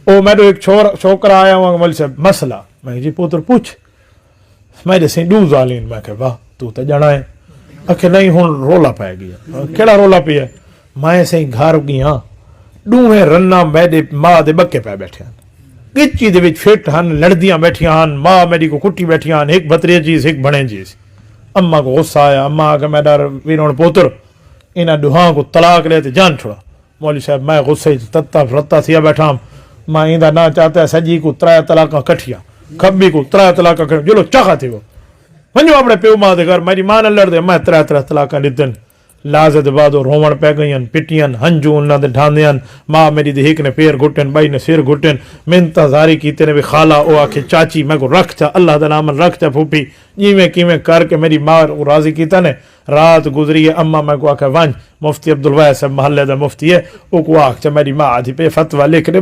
ओ मैं तो एक छोकरा आया हुआ मौलवी साहब मसला मैं जी पुत्र पूछ मेरे से डू जालीन मैं कह वाह तू तो जाना है आखे नहीं हूँ रोला पै गया केड़ा रोला पिया मैं से घर गया डूहे रन्ना मेरे माँ दे बक्के पै बैठे गिच्ची दे विच फिट हन लड़दियां बैठियां हन माँ मेरी को कुट्टी बैठियां हन एक भतरे चीज एक बने चीज अम्मा को गुस्सा आया अम्मा आके मैं डर वीरों पुत्र इन्हें दुहा को तलाक ले जान छोड़ा मौलवी साहब मैं गुस्से तत्ता रत्ता थिया बैठा मां इंदा ना चाहता सजी को 3 तलाक कठिया खब्बी को 3 तलाक जो चाह थी वो वञो अपने प्यो मां दे घर मेरी मां न लड़दे मैं 3 तलाक ॾिठनि लाज़त बाद रोवण पै गई पिटियन हंजू उन्होंने ढांदन माँ मेरी दे एक ने पैर घुटन बई ने सिर घुटन मिन्नत जारी की तेने भी खाला ओ आखे चाची मैं को रख चा अल्लाह का नाम रख चा फूफी जिमें किमें करके मेरी माँ राजी किया ने रात गुजरी है अम्मा मैं को आखे वन मुफ्ती अब्दुल वाहिद साहब महल्ले का मुफ्ती है वो को आख चा मेरी माँ आधी पे फतवा लिख दे